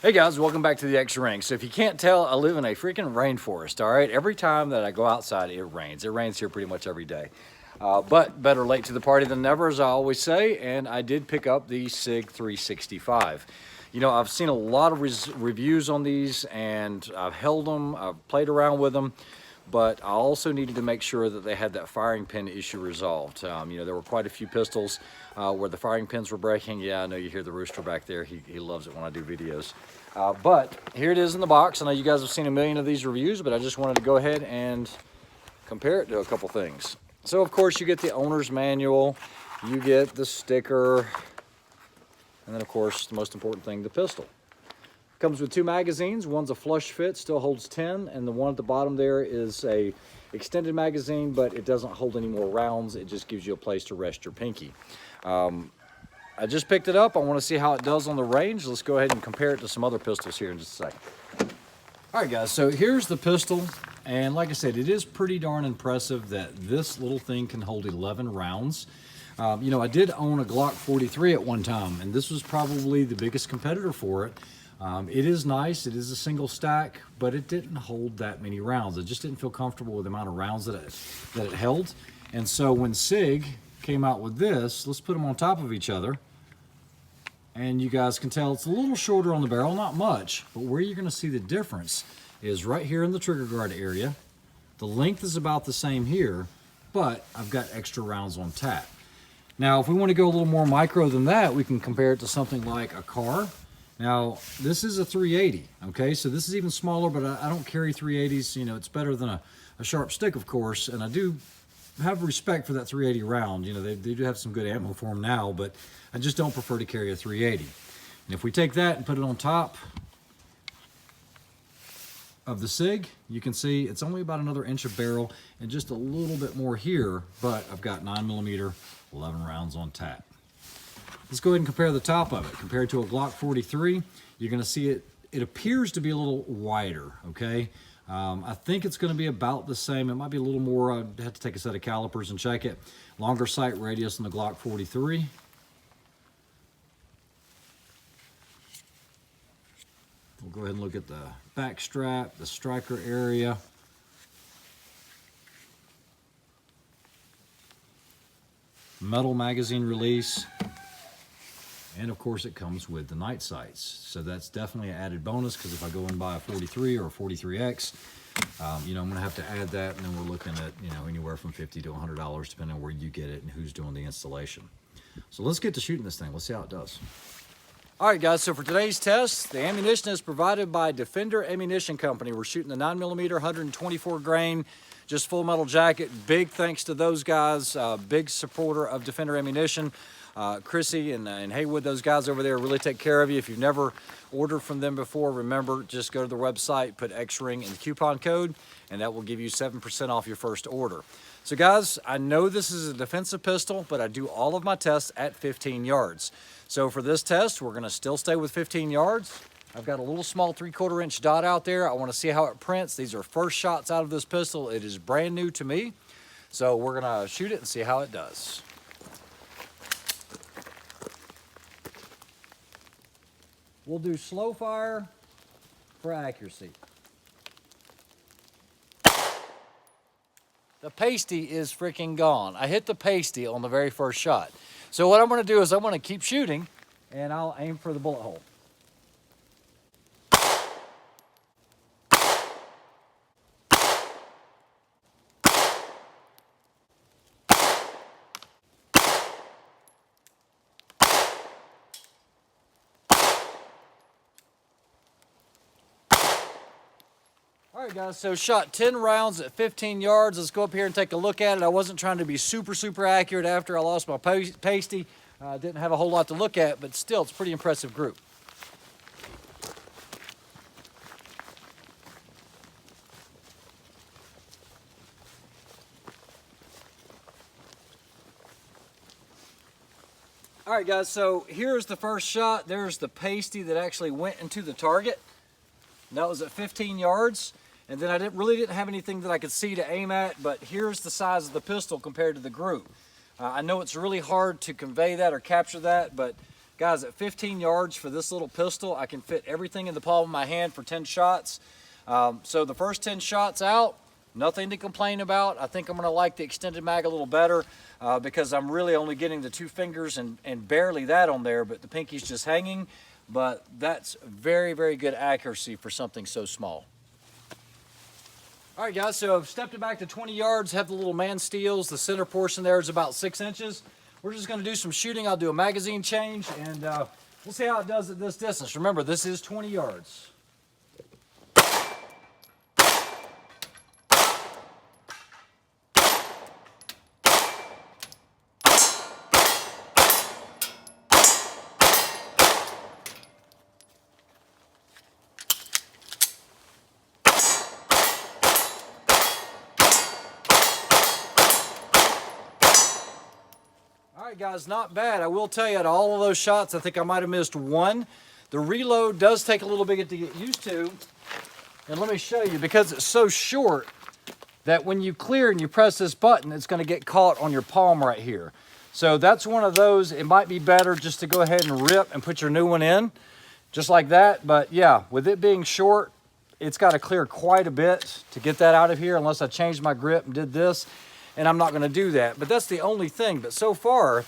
Hey guys, welcome back to the X Ring. So if you can't tell, I live in a freaking rainforest, all right? Every time that I go outside, it rains. It rains here pretty much every day. But better late to the party than never, as I always say, and I did pick up the SIG 365. You know, I've seen a lot of reviews on these, and I've held them, I've played around with them, but I also needed to make sure that they had that firing pin issue resolved. You know, there were quite a few pistols where the firing pins were breaking. Yeah, I know you hear the rooster back there. He loves it when I do videos. But here it is in the box. I know you guys have seen a million of these reviews, but I just wanted to go ahead and compare it to a couple things. So, of course, you get the owner's manual, you get the sticker, and then, of course, the most important thing, the pistol. Comes with two magazines. One's a flush fit, still holds 10, and the one at the bottom there is a extended magazine, but it doesn't hold any more rounds. It just gives you a place to rest your pinky. I just picked it up. I want to see how it does on the range. Let's go ahead and compare it to some other pistols here in just a second. All right, guys, so here's the pistol, and like I said, it is pretty darn impressive that this little thing can hold 11 rounds. You know, I did own a Glock 43 at one time, and this was probably the biggest competitor for it. It is nice, it is a single stack, but it didn't hold that many rounds. I just didn't feel comfortable with the amount of rounds that it held. And so when SIG came out with this, let's put them on top of each other, and you guys can tell it's a little shorter on the barrel, not much, but where you're gonna see the difference is right here in the trigger guard area. The length is about the same here, but I've got extra rounds on tap. Now, if we want to go a little more micro than that, we can compare it to something like a car. Now, this is a 380, okay? So this is even smaller, but I don't carry 380s. You know, it's better than a sharp stick, of course, and I do have respect for that 380 round. You know, they do have some good ammo for them now, but I just don't prefer to carry a 380. And if we take that and put it on top of the SIG, you can see it's only about another inch of barrel and just a little bit more here, but I've got 9mm, 11 rounds on tap. Let's go ahead and compare the top of it. Compared to a Glock 43, you're gonna see it appears to be a little wider, okay? I think it's gonna be about the same. It might be a little more, I'd have to take a set of calipers and check it. Longer sight radius than the Glock 43. We'll go ahead and look at the back strap, the striker area. Metal magazine release. And of course it comes with the night sights. So that's definitely an added bonus, because if I go and buy a 43 or a 43X, you know, I'm gonna have to add that, and then we're looking at, you know, anywhere from $50 to $100 depending on where you get it and who's doing the installation. So let's get to shooting this thing. Let's see how it does. All right, guys, so for today's test, the ammunition is provided by Defender Ammunition Company. We're shooting the 9mm, 124 grain, just full metal jacket. Big thanks to those guys, big supporter of Defender Ammunition. Chrissy and Haywood, those guys over there really take care of you. If you've never ordered from them before, remember, just go to the website, put X-Ring in the coupon code, and that will give you 7% off your first order. So guys, I know this is a defensive pistol, but I do all of my tests at 15 yards. So for this test, we're gonna still stay with 15 yards. I've got a little small 3/4 inch dot out there. I wanna see how it prints. These are first shots out of this pistol. It is brand new to me. So we're gonna shoot it and see how it does. We'll do slow fire for accuracy. The pasty is freaking gone. I hit the pasty on the very first shot. So what I'm gonna do is I'm gonna keep shooting, and I'll aim for the bullet hole. All right, guys, so shot 10 rounds at 15 yards. Let's go up here and take a look at it. I wasn't trying to be super accurate after I lost my pasty. Didn't have a whole lot to look at, but still, it's a pretty impressive group. All right, guys, so here's the first shot. There's the pasty that actually went into the target. That was at 15 yards. And then I really didn't have anything that I could see to aim at, but here's the size of the pistol compared to the group. I know it's really hard to convey that or capture that, but Guys, at 15 yards for this little pistol, I can fit everything in the palm of my hand for 10 shots. So the first 10 shots out, nothing to complain about. I think I'm gonna like the extended mag a little better because I'm really only getting the 2 fingers and barely that on there, but the pinky's just hanging. But that's very, very good accuracy for something so small. All right, guys, so I've stepped it back to 20 yards, have the little man steels. The center portion there is about 6 inches. We're just gonna do some shooting. I'll do a magazine change, and we'll see how it does at this distance. Remember, this is 20 yards. All right, guys, not bad. I will tell you, at all of those shots, I think I might have missed one. The reload does take a little bit to get used to. And let me show you, because it's so short that when you clear and you press this button, it's gonna get caught on your palm right here. So that's one of those, it might be better just to go ahead and rip and put your new one in, just like that. But yeah, with it being short, it's gotta clear quite a bit to get that out of here, unless I changed my grip and did this. And I'm not gonna do that, but that's the only thing. But so far,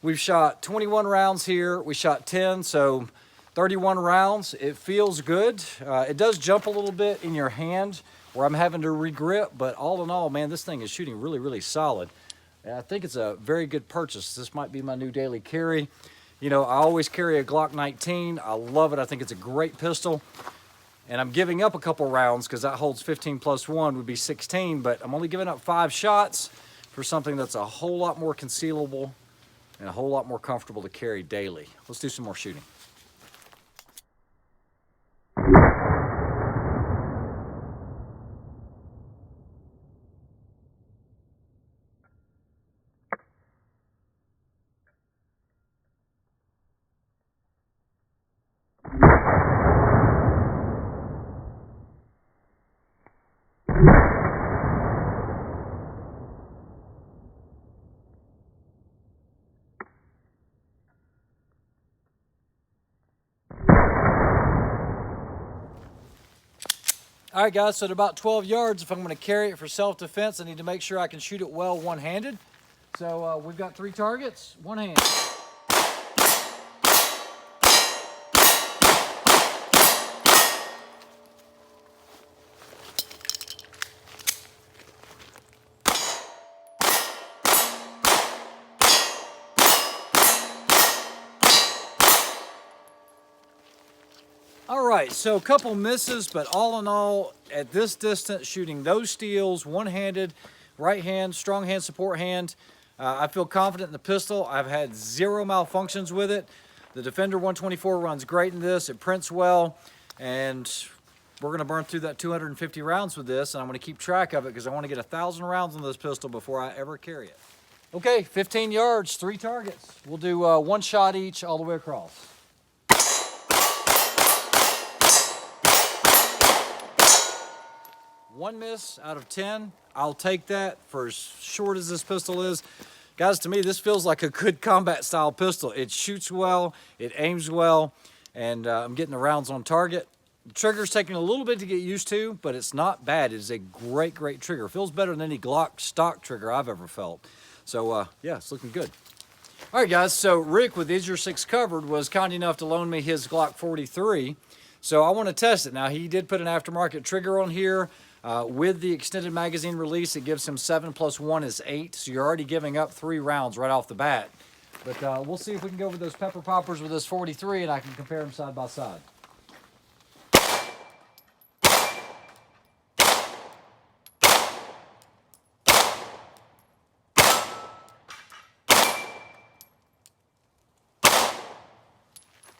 we've shot 21 rounds here, we shot 10, so 31 rounds. It feels good. It does jump a little bit in your hand where I'm having to regrip, but all in all, man, this thing is shooting really, really solid. And I think it's a very good purchase. This might be my new daily carry. You know, I always carry a Glock 19. I love it. I think it's a great pistol. And I'm giving up a couple rounds because that holds 15 plus 1 would be 16, but I'm only giving up 5 shots for something that's a whole lot more concealable and a whole lot more comfortable to carry daily. Let's do some more shooting. All right, guys, so at about 12 yards, if I'm gonna carry it for self-defense, I need to make sure I can shoot it well one-handed. So we've got 3 targets, one hand. All right, so a couple misses, but all in all, at this distance, shooting those steels, one-handed, right hand, strong hand, support hand, I feel confident in the pistol. I've had 0 malfunctions with it. The Defender 124 runs great in this. It prints well, and we're gonna burn through that 250 rounds with this, and I'm gonna keep track of it because I wanna get 1,000 rounds on this pistol before I ever carry it. Okay, 15 yards, 3 targets. We'll do 1 shot each all the way across. One miss out of 10. I'll take that for as short as this pistol is. Guys, to me, this feels like a good combat style pistol. It shoots well, it aims well, and I'm getting the rounds on target. The trigger's taking a little bit to get used to, but it's not bad. It is a great, great trigger. It feels better than any Glock stock trigger I've ever felt. So yeah, it's looking good. All right, guys, so Rick with Is Your 6 Covered was kind enough to loan me his Glock 43. So I want to test it. Now, he did put an aftermarket trigger on here. With the extended magazine release, it gives him 7 plus 1 is 8, so you're already giving up 3 rounds right off the bat. But we'll see if we can go over those pepper poppers with this 43 and I can compare them side by side.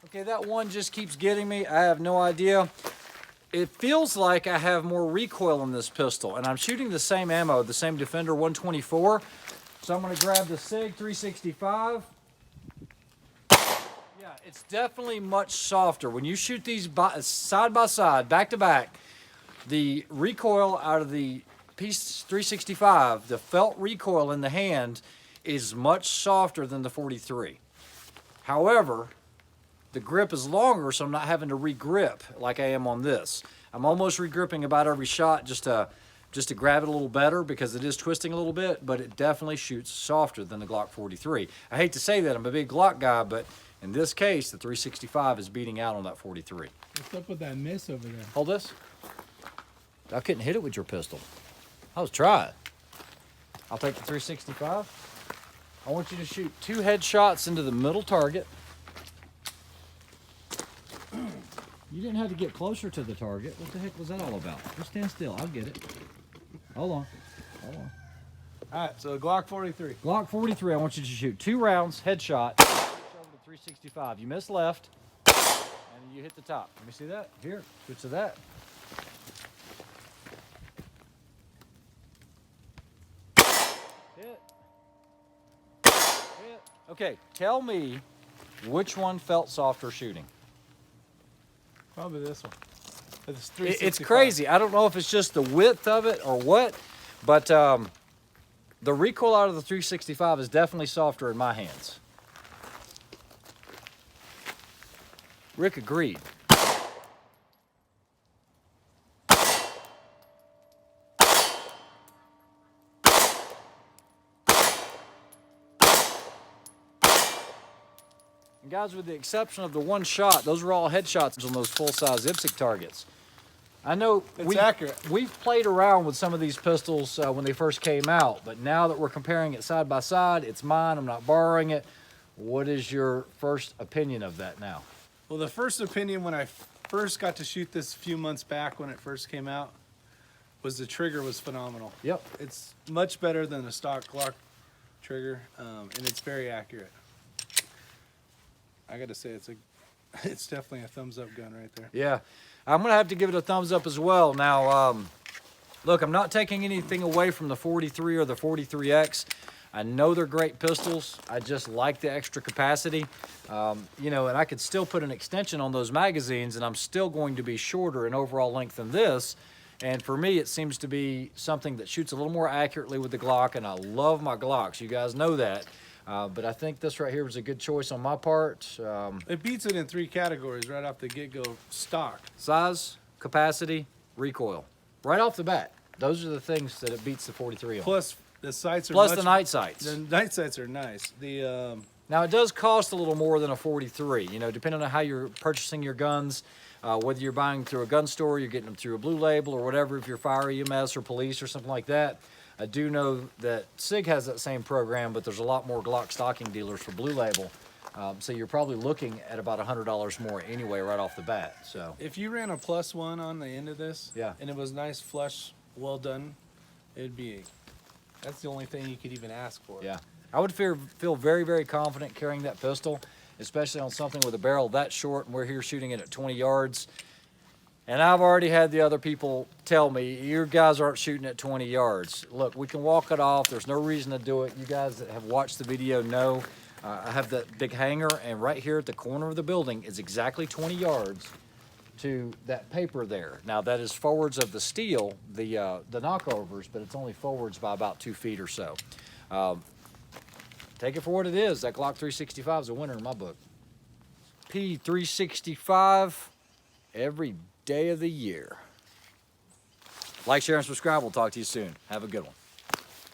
Okay, that one just keeps getting me. I have no idea. It feels like I have more recoil in this pistol, and I'm shooting the same ammo, the same Defender 124. So I'm gonna grab the SIG 365. Yeah, it's definitely much softer. When you shoot these side by side, back to back, the recoil out of the piece 365, the felt recoil in the hand is much softer than the 43. However, the grip is longer, so I'm not having to re-grip like I am on this. I'm almost re-gripping about every shot just to grab it a little better because it is twisting a little bit, but it definitely shoots softer than the Glock 43. I hate to say that, I'm a big Glock guy, but in this case, the 365 is beating out on that 43. What's up with that miss over there? Hold this. I couldn't hit it with your pistol. I was trying. I'll take the 365. I want you to shoot 2 headshots into the middle target. You didn't have to get closer to the target. What the heck was that all about? Just stand still. I'll get it. Hold on. Hold on. All right, so Glock 43. Glock 43, I want you to shoot 2 rounds, headshot, switch over to 365. You miss left, and you hit the top. Let me see that. Here, switch to that. Hit. Hit. Okay, tell me which one felt softer shooting. Probably this one. It's 365. It's crazy. I don't know if it's just the width of it or what, but the recoil out of the 365 is definitely softer in my hands. Rick agreed. And guys, with the exception of the one shot, those were all headshots on those full-size IPSC targets. I know it's accurate. We've played around with some of these pistols when they first came out, but now that we're comparing it side by side, it's mine, I'm not borrowing it. What is your first opinion of that now? Well, the first opinion when I first got to shoot this a few months back when it first came out was the trigger was phenomenal. Yep. It's much better than a stock Glock trigger, and it's very accurate. I got to say, it's definitely a thumbs up gun right there. Yeah, I'm gonna have to give it a thumbs up as well. Now, look, I'm not taking anything away from the 43 or the 43X. I know they're great pistols. I just like the extra capacity. You know, and I could still put an extension on those magazines and I'm still going to be shorter in overall length than this. And for me, it seems to be something that shoots a little more accurately with the Glock, and I love my Glocks. You guys know that. But I think this right here was a good choice on my part. It beats it in 3 categories right off the get-go. Stock, size, capacity, recoil. Right off the bat. Those are the things that it beats the 43 on. Plus the sights are Plus the night sights. The night sights are nice. Now it does cost a little more than a 43, you know, depending on how you're purchasing your guns, whether you're buying through a gun store, you're getting them through a Blue Label or whatever, if you're fire EMS or police or something like that. I do know that SIG has that same program, but there's a lot more Glock stocking dealers for Blue Label. So you're probably looking at about $100 more anyway right off the bat. So if you ran a +1 on the end of this, yeah, and it was nice, flush, well done, that's the only thing you could even ask for. Yeah, I would feel very, very confident carrying that pistol, especially on something with a barrel that short, and we're here shooting it at 20 yards. And I've already had the other people tell me, your guys aren't shooting at 20 yards. Look, we can walk it off. There's no reason to do it. You guys that have watched the video know I have that big hanger, and right here at the corner of the building is exactly 20 yards to that paper there. Now, that is forwards of the steel, the knockovers, but it's only forwards by about 2 feet or so. Take it for what it is. That Glock 365 is a winner in my book. P365 every day of the year. Like, share, and subscribe. We'll talk to you soon. Have a good one.